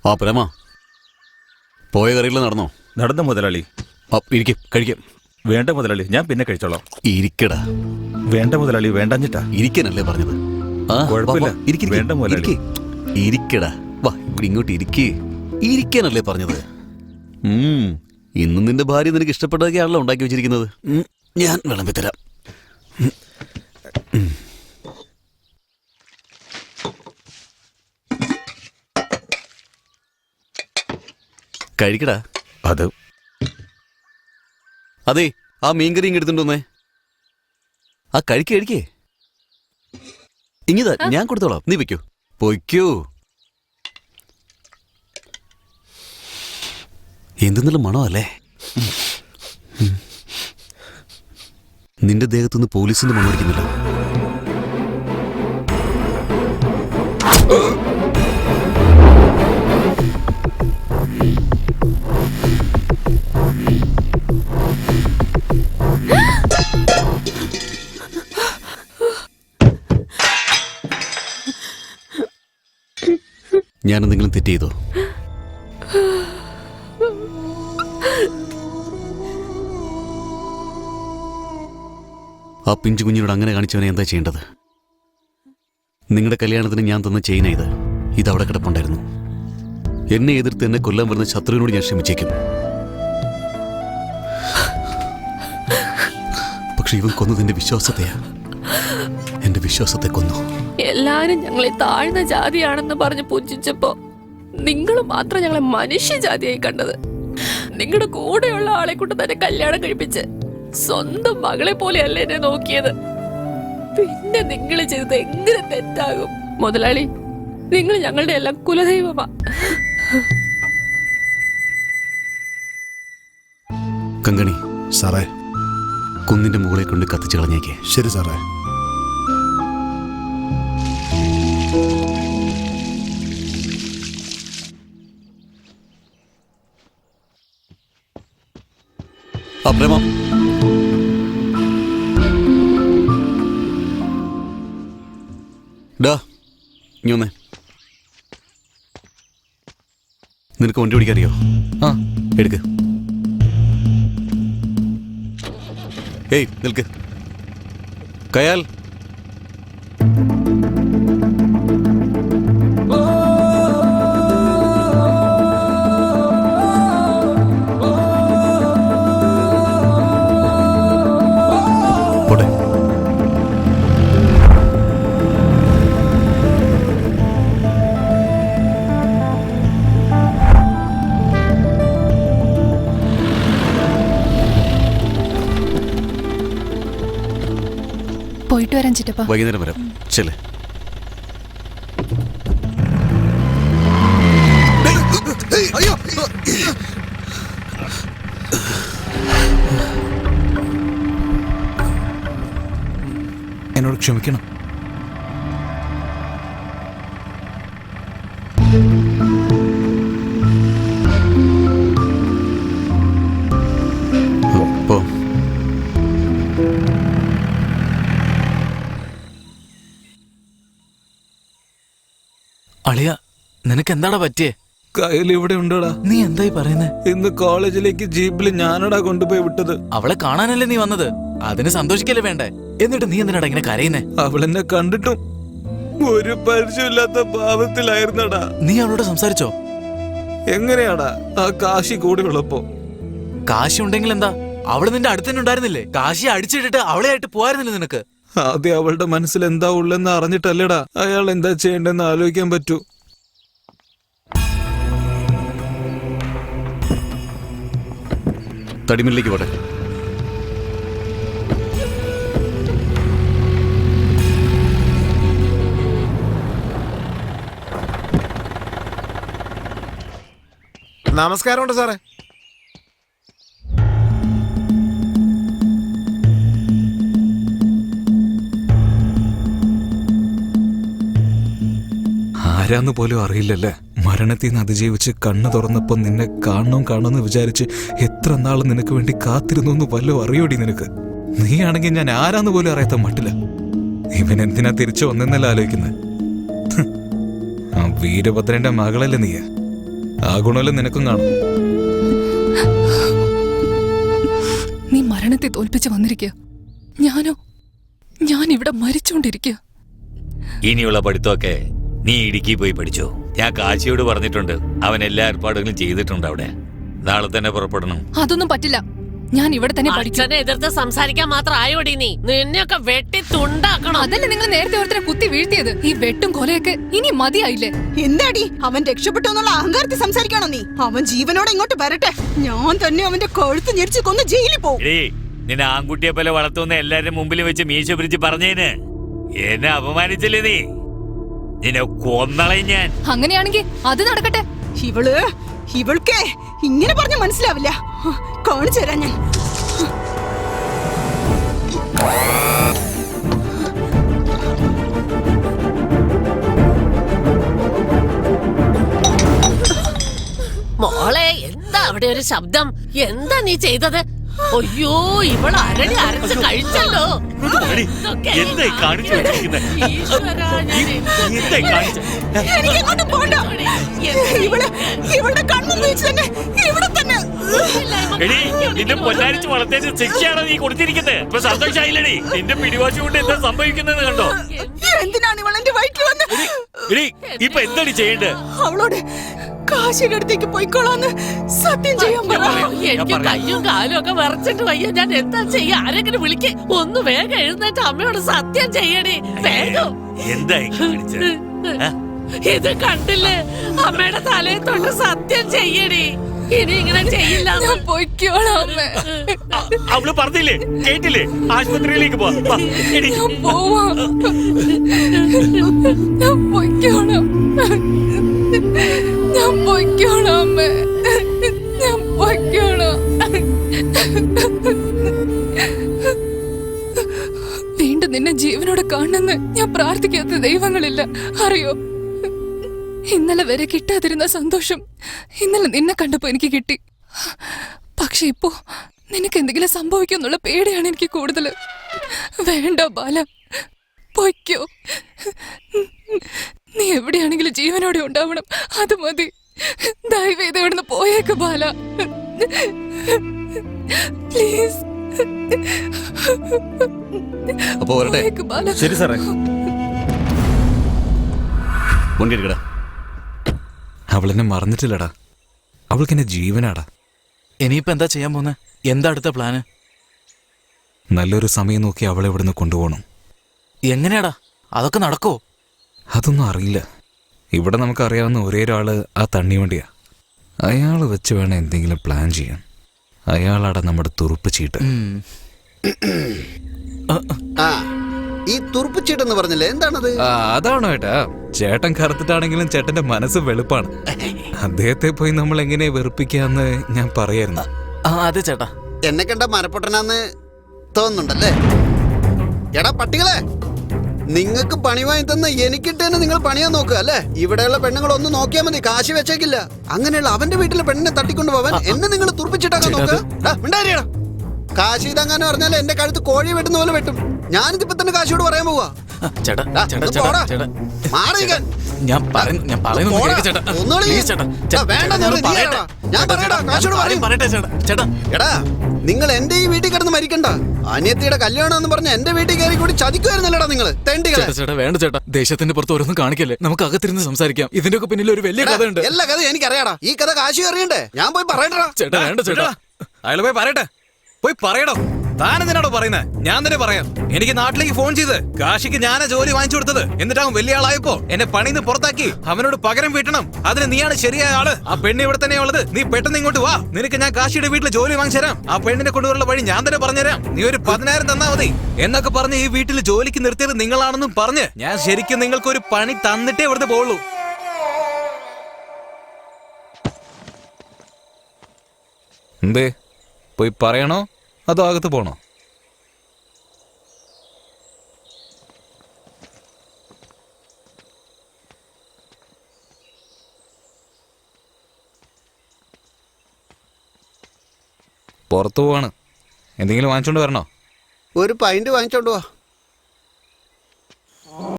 ആ പ്രേമ, പോയ കറിയിൽ നടന്നോ? നടന്ന മുതലാളി. ഇരിക്കും, കഴിക്കാം. വേണ്ട മുതലാളി, ഞാൻ പിന്നെ കഴിച്ചോളാം. ഇരിക്കടാ. വേണ്ട മുതലാളി, വേണ്ടാഞ്ഞിട്ടാ. ഇരിക്കാനല്ലേ പറഞ്ഞത്? കുഴപ്പമില്ല, വേണ്ട മുതലാളി. ഇരിക്കടാ, വാ ഇവിടെ ഇങ്ങോട്ട് ഇരിക്കേ. ഇരിക്കാനല്ലേ പറഞ്ഞത്? ഇന്നും നിന്റെ ഭാര്യ നിനക്ക് ഇഷ്ടപ്പെട്ടതൊക്കെയാണല്ലോ ഉണ്ടാക്കി വെച്ചിരിക്കുന്നത്. ഞാൻ വിളമ്പി തരാം. കഴിക്കടാ. അതെ, ആ മീൻകറി ഇങ്ങ് എടുത്തുണ്ടോന്നേ. ആ കഴിക്കേ. ഇങ്ങിതാ, ഞാൻ കൊടുത്തോളാം. നീ വെക്കോ, പൊയ്ക്കോ. എന്തെന്നുള്ള മണമല്ലേ നിന്റെ ദേഹത്തുനിന്ന്? പോലീസിന്റെ മണം അടിക്കുന്നില്ല. ഞാൻ എന്തെങ്കിലും തെറ്റ് ചെയ്തോ? ആ പിഞ്ചു കുഞ്ഞിനോട് അങ്ങനെ കാണിച്ചവനെ എന്താ ചെയ്യേണ്ടത്? നിങ്ങളുടെ കല്യാണത്തിന് ഞാൻ തന്ന ചെയിന ഇത് അവിടെ കിടപ്പുണ്ടായിരുന്നു. എന്നെ എതിർത്ത് എന്നെ കൊല്ലാൻ വരുന്ന ശത്രുവിനോട് ഞാൻ ക്ഷമിച്ചേക്കും. പക്ഷെ ഇവൻ കൊന്നത് എന്റെ വിശ്വാസത്തെയാ. എന്റെ വിശ്വാസത്തെ കൊന്നു. എല്ലാരും ഞങ്ങളെ താഴ്ന്ന ജാതിയാണെന്ന് പറഞ്ഞ് പൂജിച്ചപ്പോ നിങ്ങൾ മാത്രം ഞങ്ങളെ മനുഷ്യജാതിയായി കണ്ടത്. നിങ്ങളുടെ കൂടെയുള്ള ആളെ കൊണ്ട് തന്നെ കല്യാണം കഴിപ്പിച്ച് സ്വന്തം മകളെ പോലെയല്ലേ എന്നെ നോക്കിയത്. പിന്നെ നിങ്ങൾ ചെയ്തത് എങ്ങനെ തെറ്റാകും? മുതലാളി, നിങ്ങൾ ഞങ്ങളുടെ എല്ലാം കുലദൈവമാ. കങ്കണി സാറേ, കുന്നിന്റെ മുകളിൽ കൊണ്ട് കത്തിച്ചു കളഞ്ഞേക്കേ. ശരി സാറേ. പ്രേമ, ഡാ നീ ഒന്നേ. നിനക്ക് വണ്ടി ഓടിക്കാൻ അറിയോ? എടുക്ക്. ഏയ് നിൽക്ക്. കയാൽ, പോട്ടെ. പോയിട്ട് വരാൻ ചിറ്റപ്പ. വൈകുന്നേരം വരാം. ചെല്ലേ. എന്നോട് ക്ഷമിക്കണം. അളിയ, നിനക്ക് എന്താടാ പറ്റിയേ? കയ്യിൽ ഇവിടെ ഉണ്ടോടാ? നീ എന്തായി പറയുന്നേ? ഇന്ന് കോളേജിലേക്ക് ജീപ്പിൽ ഞാനടാ കൊണ്ടുപോയി വിട്ടത്. അവളെ കാണാനല്ലേ നീ വന്നത്? അതിന് സന്തോഷിക്കല്ലേ വേണ്ടേ? എന്നിട്ട് നീ എന്തിനാടാ ഇങ്ങനെ കരയുന്നേ? അവളെന്നെ കണ്ടിട്ടും ഒരു പരിചയമില്ലാത്ത ഭാവത്തിലായിരുന്നടാ. നീ അവളോട് സംസാരിച്ചോ? എങ്ങനെയാടാ ആ കാശി കൂടെ ഉള്ളപ്പോ? കാശി ഉണ്ടെങ്കിൽ എന്താ? അവള് നിന്റെ അടുത്ത് തന്നെ ഉണ്ടായിരുന്നില്ലേ? കാശി അടിച്ചിട്ടിട്ട് അവളെ ആയിട്ട് പോയിരുന്നില്ല നിനക്ക്? ആദ്യം അവളുടെ മനസ്സിൽ എന്താ ഉള്ളെന്ന് അറിഞ്ഞിട്ടല്ലേടാ അയാൾ എന്താ ചെയ്യണ്ടെന്ന് ആലോചിക്കാൻ പറ്റൂ. തടിമില്ലേക്ക് പോട്ടെ. നമസ്കാരമുണ്ട് സാറേ. ആരാന്ന് പോലും അറിയില്ലല്ലേ. മരണത്തിൽ നിന്ന് അതിജീവിച്ച് കണ്ണു തുറന്നപ്പോ നിന്നെ കാണണമെന്ന് വിചാരിച്ച് എത്ര നാൾ നിനക്ക് വേണ്ടി കാത്തിരുന്നു എന്ന് വല്ലതും അറിയോടി നിനക്ക്? നീയാണെങ്കിൽ ഞാൻ ആരാന്ന് പോലും അറിയാത്ത മട്ടില്ല. ഇവൻ എന്തിനാ തിരിച്ചു വന്നെന്നല്ല ആലോചിക്കുന്നത്. ആ വീരഭദ്രന്റെ മകളല്ലേ നീ? ആ ഗുണമെല്ലാം നിനക്കും കാണും. നീ മരണത്തെ തോൽപ്പിച്ച് വന്നിരിക്കുക, ഞാൻ ഇവിടെ മരിച്ചുകൊണ്ടിരിക്കുക. ഇനിയുള്ള പഠിത്തമൊക്കെ നീ ഇടുക്കി പോയി പഠിച്ചോ. ഞാൻ കാശിയോട് പറഞ്ഞിട്ടുണ്ട്, അവൻ എല്ലാ ഏർപ്പാടുകളും ചെയ്തിട്ടുണ്ട് അവിടെ. നാളെ തന്നെ പുറപ്പെടണം. അതൊന്നും പറ്റില്ല, ഞാൻ ഇവിടെ തന്നെ പഠിക്കും. അച്ഛനെ എതിർത്ത് സംസാരിക്കാൻ മാത്രം ആയോടി നീ? നിന്നെയൊക്കെ വെട്ടി തുണ്ടാക്കണം. അതല്ലേ നിങ്ങൾ നേരത്തെ ഓരോരുത്തരെ കുത്തി വീഴ്ത്തിയത്? ഈ വെട്ടും കൊലയൊക്കെ ഇനി മതിയായില്ലേ? എന്താടി അവൻ രക്ഷപ്പെട്ടു എന്നുള്ള അഹങ്കാരത്തിൽ സംസാരിക്കണോ നീ? അവൻ ജീവനോടെ ഇങ്ങോട്ട് വരട്ടെ, ഞാൻ തന്നെ അവന്റെ കഴുത്ത് ഞെരിച്ച് കൊന്ന് ജയിലിൽ പോകും. നിന്നെ ആൺകുട്ടിയെ പോലെ വളർത്തുന്ന എല്ലാരും മുമ്പിൽ വെച്ച് മീശ പിരിച്ച് പറഞ്ഞേന് എന്നെ അപമാനിച്ചില്ലേ നീ? നിന്നെ കൊന്നളയും ഞാൻ. അങ്ങനെയാണെങ്കിൽ അത് നടക്കട്ടെ. ഇവൾക്ക് ഇങ്ങനെ പറഞ്ഞ മനസ്സിലാവില്ല. കാണിച്ചു തരാം ഞാൻ. മോളെ, എന്താ അവിടെ ഒരു ശബ്ദം? എന്താ നീ ചെയ്തത്? അയ്യോ, ഇവൾ അരളി അരച്ച് കഴിച്ചല്ലോ. എന്തായി കാണിച്ചു വെച്ചിരിക്കുന്നെ? എന്തായി കാണിച്ചു? എനിക്കെങ്ങോട്ടും പോണ്ട. ഇവളുടെ കണ്ണും വീഴ്ച തന്നെ ഇവിടെ തന്നെ. എടി, നിന്നെ പൊന്നാരിച്ച് വളർത്തേച്ച് ശിക്ഷയാണോ നീ കൊടുത്തിരിക്കുന്നത്? ഇപ്പൊ സന്തോഷായില്ലടി? നിന്റെ പിടിവാശി കൊണ്ട് എന്താ സംഭവിക്കുന്നത് കണ്ടോ? എന്തിനാണ് ഇവൾ എന്റെ വയറ്റിൽ വന്ന്? എടി, ഇപ്പൊ എന്താണ് ചെയ്യേണ്ടത്? അവളോട് കാശിയുടെ അടുത്തേക്ക് പോയിക്കോളാന്ന് സത്യം ചെയ്യാൻ പറ. എനിക്ക് കയ്യും കാലും ഒക്കെ വിറച്ചിട്ട് വയ്യ. ഞാൻ എന്താ ചെയ്യാ? ആരെങ്കിലും വിളിക്ക്. ഒന്ന് വേഗം എഴുന്നേറ്റ് അമ്മയോട് സത്യം ചെയ്യണേ, വേഗം. എന്തായി കാണിച്ചത്? ഇത് കണ്ടില്ലേ? അമ്മയുടെ തലയെ തൊട്ട് സത്യം ചെയ്യണേ. ഇനി ഇങ്ങനെ ചെയ്യില്ല. പൊയ്ക്കോളാം അമ്മേ. അവള് പറഞ്ഞില്ലേ, കേട്ടില്ലേ? ആശുപത്രിയിലേക്ക് പോവാ. എടി, ഞാൻ പോവാം. ഞാൻ പൊയ്ക്കോളാം. ഞാൻ പൊയ്ക്കോളാം അമ്മേ. ഞാൻ പൊയ്ക്കോളാം. വീണ്ടും നിന്നെ ജീവനോടെ കാണുന്നെന്ന് ഞാൻ പ്രാർത്ഥിക്കാത്ത ദൈവങ്ങളില്ല, അറിയോ? ഇന്നലെ വരെ കിട്ടാതിരുന്ന സന്തോഷം ഇന്നലെ നിന്നെ കണ്ടപ്പോ എനിക്ക് കിട്ടി. പക്ഷെ ഇപ്പോ നിനക്ക് എന്തെങ്കിലും സംഭവിക്കുന്നുള്ള പേടിയാണ് എനിക്ക് കൂടുതൽ. വേണ്ട ബാല, പൊയ്ക്കോ. നീ എവിടെയാണെങ്കിലും ജീവനോടെ ഉണ്ടാവണം, അത് മതി. ദയവേത് ഇവിടുന്ന് പോയേക്ക് ബാല, പ്ലീസ്. അപ്പൊ വരട്ടെ. ബാല. ശരി സാറേ. വണ്ടി എടുക്കടാ. അവളെന്നെ മറന്നിട്ടില്ലടാ, അവൾക്ക് എന്നെ ജീവനാടാ. ഇനിയിപ്പോ എന്താ ചെയ്യാൻ പോന്നെ? എന്താ അടുത്ത പ്ലാന്? നല്ലൊരു സമയം നോക്കി അവളെ ഇവിടുന്ന് കൊണ്ടുപോകണം. എങ്ങനെയാടാ അതൊക്കെ നടക്കോ? അതൊന്നും അറിയില്ല. ഇവിടെ നമുക്കറിയാവുന്ന ഒരേ ഒരാള് ആ തണ്ണിവണ്ടിയാ. അയാൾ വെച്ച് വേണം എന്തെങ്കിലും പ്ലാൻ ചെയ്യാൻ. അയാളാടാ നമ്മുടെ തുറുപ്പ് ചീട്ട്. ഈ തുറുപ്പുചീട്ടെന്ന് പറഞ്ഞില്ലേ, എന്താണത്? അതാണോ ഏട്ടാ? ചേട്ടൻ കറുത്തിട്ടാണെങ്കിലും ചേട്ടന്റെ മനസ്സ് വെളുപ്പാണ്. അദ്ദേഹത്തെ പോയി നമ്മൾ എങ്ങനെ വെറുപ്പിക്കാന്ന് ഞാൻ പറയായിരുന്നു. അതെ ചേട്ടാ. എന്നെ കണ്ട മരപ്പൊട്ടനാന്ന് തോന്നുന്നുണ്ടല്ലേ? എടാ പട്ടികളെ, നിങ്ങൾക്ക് പണി വാങ്ങി തന്ന എനിക്കിട്ട് നിങ്ങൾ പണിയാൻ നോക്കുക അല്ലേ? ഇവിടെയുള്ള പെണ്ണുങ്ങളൊന്നും നോക്കിയാൽ മതി, കാശ് വെച്ചേക്കില്ല. അങ്ങനെയുള്ള അവന്റെ വീട്ടിലെ പെണ്ണിനെ തട്ടിക്കൊണ്ട് പോവാൻ എന്നെ നിങ്ങൾ തുറപ്പിച്ചിട്ടാക്കാൻ നോക്കുക. കാശ് ഇതങ്ങനെ പറഞ്ഞാൽ എന്റെ കഴുത്ത് കോഴി വെട്ടുന്ന പോലെ വെട്ടും. ഞാനിതിപ്പോ തന്നെ കാശിയോട് പറയാൻ പോവാ. ചേട്ടാ ചേട്ടാ ചേട്ടാ ചേട്ടാ ഞാൻ എടാ, നിങ്ങൾ എന്റെ ഈ വീട്ടിൽ കിടന്ന് മരിക്കണ്ട. അനിയത്തിയുടെ കല്യാണം എന്ന് പറഞ്ഞ എന്റെ വീട്ടിൽ കയറി കൂടി ചതിക്കുമായിരുന്നല്ലേടാ നിങ്ങള് തെണ്ടികളെ. ചേട്ടാ വേണ്ട ചേട്ടാ, ദേശത്തിന്റെ പുറത്ത് ഓരോന്നും കാണിക്കല്ലേ. നമുക്ക് അകത്തിരുന്ന് സംസാരിക്കാം. ഇതിന്റെ ഒക്കെ പിന്നിൽ ഒരു വലിയ കഥ ഉണ്ട്. എല്ലാ കഥ എനിക്കറിയാടാ. ഈ കഥ കാശി അറിയണ്ടേ? ഞാൻ പോയി പറയണ്ടാ. ചേട്ടാ വേണ്ട ചേട്ടാ. അയാൾ പോയി പറയട്ടെ. പോയി പറയടോ. താനെന്തിനാടോ പറയുന്നത്? ഞാൻ തന്നെ പറയാം. എനിക്ക് നാട്ടിലേക്ക് ഫോൺ ചെയ്ത് കാശിക്ക് ഞാനാ ജോലി വാങ്ങിച്ചു കൊടുത്തത്. എന്നിട്ടാവും വലിയ ആളായപ്പോ എന്നെ പണിന്ന് പുറത്താക്കി. അവനോട് പകരം വീട്ടണം. അതിന് നീയാണ് ശരിയായ ആള്. ആ പെണ്ണ് ഇവിടെ തന്നെ ഉള്ളത്. നീ പെട്ടെന്ന് ഇങ്ങോട്ട് വാ. നിനക്ക് ഞാൻ കാശിയുടെ വീട്ടിൽ ജോലി വാങ്ങിച്ചു തരാം. ആ പെണ്ണിനെ കൊണ്ടുവരുള്ള വഴി ഞാൻ തന്നെ പറഞ്ഞുതരാം. നീ ഒരു 10,000 തന്നാ മതി എന്നൊക്കെ പറഞ്ഞ് ഈ വീട്ടിൽ ജോലിക്ക് നിർത്തിയത് നിങ്ങളാണെന്നും പറഞ്ഞ് ഞാൻ ശരിക്കും നിങ്ങൾക്കൊരു പണി തന്നിട്ടേ ഇവിടുന്ന് പോവുള്ളൂ. എന്തേ, പോയി പറയണോ അതോ അകത്ത് പോണോ? പുറത്തു പോവാണ്. എന്തെങ്കിലും വാങ്ങിച്ചോണ്ട് വരണോ? ഒരു പൈന്റ് വാങ്ങിച്ചോണ്ട് വാ.